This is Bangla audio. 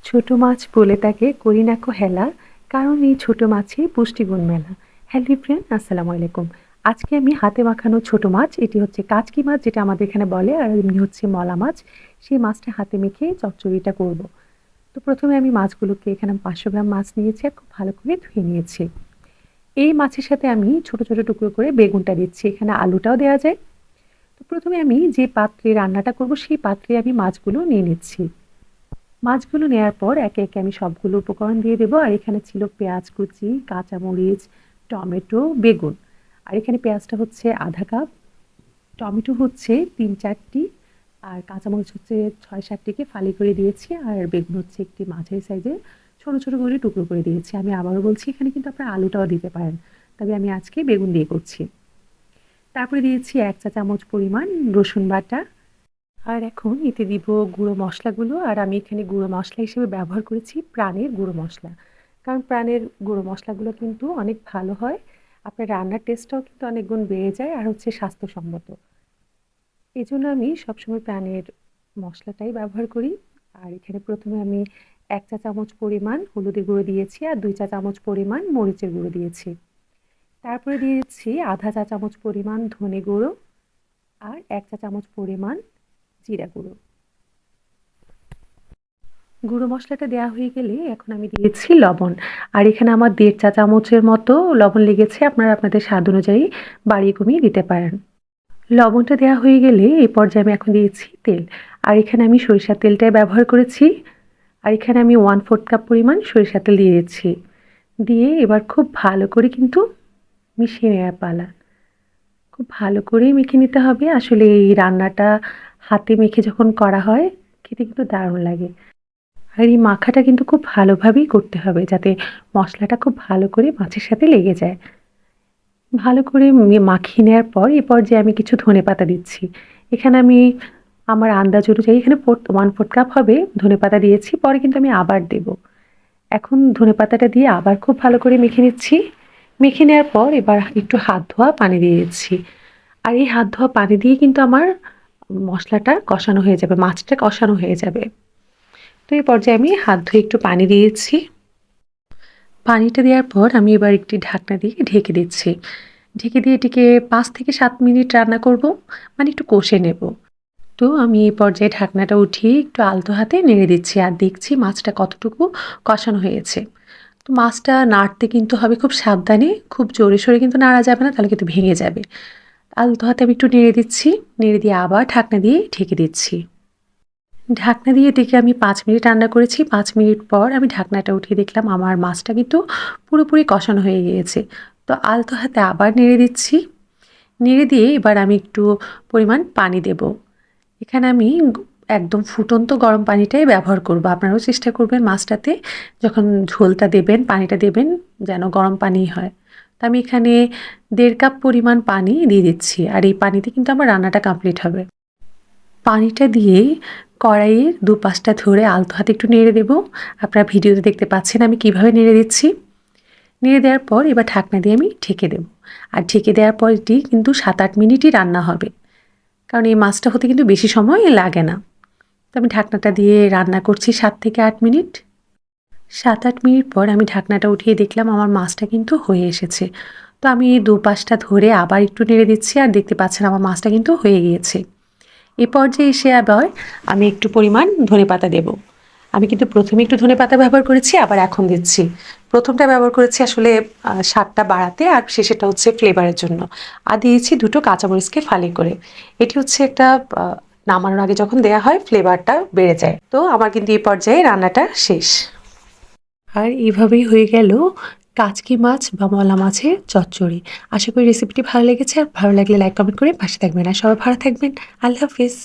ছোট মাছ বলে তাকে করি না কো হেলা, কারণ এই ছোট মাছে পুষ্টিগুণ মেলা। হ্যালো ফ্রেন্ড, আসসালামু আলাইকুম। আজকে আমি হাতে মাখানো ছোট মাছ, এটি হচ্ছে কাচকি মাছ যেটা আমাদের এখানে বলে, আর এমনি হচ্ছে মলা মাছ। সেই মাছটা হাতে মেখে চচ্চড়িটা করব। তো প্রথমে আমি মাছগুলোকে এখানে 500 গ্রাম মাছ নিয়েছি আর খুব ভালো করে ধুয়ে নিয়েছি। এই মাছের সাথে আমি ছোট ছোট টুকরো করে বেগুনটা দিচ্ছি, এখানে আলুটাও দেওয়া যায়। তো প্রথমে আমি যে পাত্রে রান্নাটা করব সেই পাত্রে আমি মাছগুলো নিয়ে নিচ্ছি। মাছগুলো নেয়ার পর একে একে আমি সবগুলো উপকরণ দিয়ে দেবো। আর এখানে ছিল পেঁয়াজ কুচি, কাঁচামরিচ, টমেটো, বেগুন। আর এখানে পেঁয়াজটা হচ্ছে আধা কাপ, টমেটো হচ্ছে 3-4টি, আর কাঁচামরিচ হচ্ছে 6-7টিকে ফালি করে দিয়েছি, আর বেগুন হচ্ছে একটি মাঝারি সাইজের ছোট ছোট করে টুকরো করে দিয়েছি। আমি আবারও বলছি, এখানে কিন্তু আপনারা আলুটাও দিতে পারেন, তবে আমি আজকে বেগুন দিয়ে করছি। তারপরে দিয়েছি 1 চা চামচ পরিমাণ রসুন বাটা। আর এখন এতে দিব গুঁড়ো মশলাগুলো। আর আমি এখানে গুঁড়ো মশলা হিসেবে ব্যবহার করেছি প্রাণের গুঁড়ো মশলা, কারণ প্রাণের গুঁড়ো মশলাগুলো কিন্তু অনেক ভালো হয়, আপনার রান্নার টেস্টটাও কিন্তু অনেক গুণ বেড়ে যায় আর হচ্ছে স্বাস্থ্যসম্মত। এই জন্য আমি সবসময় প্রাণের মশলাটাই ব্যবহার করি। আর এখানে প্রথমে আমি 1 চা চামচ পরিমাণ হলুদের গুঁড়ো দিয়েছি আর 2 চা চামচ পরিমাণ মরিচের গুঁড়ো দিয়েছি। তারপরে দিয়েছি আধা চা চামচ পরিমাণ ধনে গুঁড়ো আর 1 চা চামচ পরিমাণ জিরা গুঁড়ো। গুঁড়ো মশলাটা দেওয়া হয়ে গেলে এখন আমি দিয়েছি লবণ। আর এখানে আমার 1.5 চা চামচের মতো লবণ লেগেছে, আপনারা আপনাদের স্বাদ অনুযায়ী বাড়িয়ে কমিয়ে দিতে পারেন। লবণটা দেওয়া হয়ে গেলে এই পর্যায়ে আমি এখন দিয়েছি তেল। আর এখানে আমি সরিষার তেলটাই ব্যবহার করেছি। আর এখানে আমি 1/4 কাপ পরিমাণ সরিষার তেল দিয়ে দিচ্ছি। দিয়ে এবার খুব ভালো করে কিন্তু মিশিয়ে নেওয়ার পালা। খুব ভালো করে মেখে নিতে হবে। আসলে এই রান্নাটা হাতে মেখে যখন করা হয় খেতে কিন্তু দারুণ লাগে। আর এই মাখাটা কিন্তু খুব ভালোভাবেই করতে হবে, যাতে মশলাটা খুব ভালো করে মাছের সাথে লেগে যায়। ভালো করে মাখিয়ে নেওয়ার পর এ পর্যায়ে আমি কিছু ধনেপাতা দিচ্ছি। এখানে আমি আমার আন্দাজ অনুযায়ী এখানে 1/4 কাপ হবে ধনেপাতা দিয়েছি, পরে কিন্তু আমি আবার দেব। এখন ধনেপাতাটা দিয়ে আবার খুব ভালো করে মেখে নিচ্ছি। মেখে নেওয়ার পর এবার একটু হাত ধোয়া পানি দিয়ে দিচ্ছি। আর এই হাত ধোয়া পানি দিয়ে কিন্তু আমার মশলাটা কষানো হয়ে যাবে, মাছটা কষানো হয়ে যাবে। তো এই পর্যায়ে আমি হাত ধুয়ে একটু পানি দিয়েছি। পানিটা দেওয়ার পর আমি এবার একটি ঢাকনা দিয়ে ঢেকে দিচ্ছি। ঢেকে দিয়ে এটিকে 5 থেকে 7 মিনিট রান্না করব, মানে একটু কষে নেব। তো আমি এই পর্যায়ে ঢাকনাটা উঠিয়ে একটু আলতো হাতে নেড়ে দিচ্ছি আর দেখছি মাছটা কতটুকু কষানো হয়েছে। তো মাছটা নাড়তে কিন্তু হবে খুব সাবধানে, খুব জোরে সোরে কিন্তু নাড়া যাবে না, তাহলে কিন্তু ভেঙে যাবে। আলতো হাতে আমি একটু নেড়ে দিচ্ছি, নেড়ে দিয়ে আবার ঢাকনা দিয়ে ঢেকে দিচ্ছি। ঢাকনা দিয়ে দেখে আমি 5 মিনিট রান্না করেছি। 5 মিনিট পর আমি ঢাকনাটা উঠিয়ে দেখলাম আমার মাছটা কিন্তু পুরোপুরি কষানো হয়ে গিয়েছে। তো আলতো হাতে আবার নেড়ে দিচ্ছি। নেড়ে দিয়ে এবার আমি একটু পরিমাণ পানি দেব। এখানে আমি একদম ফুটন্ত গরম পানিটাই ব্যবহার করব। আপনারাও চেষ্টা করবেন মাছটাতে যখন ঝোলটা দেবেন, পানিটা দেবেন যেন গরম পানিই হয়। তো আমি এখানে 1.5 কাপ পরিমাণ পানি দিয়ে দিচ্ছি। আর এই পানিতে কিন্তু আমার রান্নাটা কমপ্লিট হবে। পানিটা দিয়ে কড়াইয়ের দুপাশটা ধরে আলতো হাতে একটু নেড়ে দেব। আপনারা ভিডিওতে দেখতে পাচ্ছেন আমি কিভাবে নেড়ে দিচ্ছি। নেড়ে দেওয়ার পর এবার ঢাকনা দিয়ে আমি ঢেকে দেব। আর ঢেকে দেওয়ার পর এটি কিন্তু 7-8 মিনিটই রান্না হবে, কারণ এই মাছটা হতে কিন্তু বেশি সময় লাগে না। তো আমি ঢাকনাটা দিয়ে রান্না করছি 7 থেকে 8 মিনিট। 7-8 মিনিট পর আমি ঢাকনাটা উঠিয়ে দেখলাম আমার মাছটা কিন্তু হয়ে এসেছে। তো আমি এই দুপাশটা ধরে আবার একটু নেড়ে দিচ্ছি আর দেখতে পাচ্ছেন আমার মাছটা কিন্তু হয়ে গিয়েছে। এ পর্যায়ে এসে আবার আমি একটু পরিমাণ ধনেপাতা দেব। আমি কিন্তু প্রথমে একটু ধনেপাতা ব্যবহার করেছি, আবার এখন দিচ্ছি। প্রথমটা ব্যবহার করেছি আসলে স্বাদটা বাড়াতে, আর শেষেরটা হচ্ছে ফ্লেভারের জন্য। আর দিয়েছি 2টো কাঁচামরিচকে ফালি করে। এটি হচ্ছে একটা নামানোর আগে যখন দেয়া হয় ফ্লেভারটা বেড়ে যায়। তো আমার কিন্তু এই পর্যায়ে রান্নাটা শেষ। আর এভাবেই হয়ে গেল কাচকি মাছ বা মলা মাছের চচ্চড়ি। আশা করি রেসিপিটি ভালো লেগেছে। আর ভালো লাগলে লাইক কমেন্ট করে পাশে থাকবেন। আর সবাই ভালো থাকবেন। আল্লাহ হাফেজ।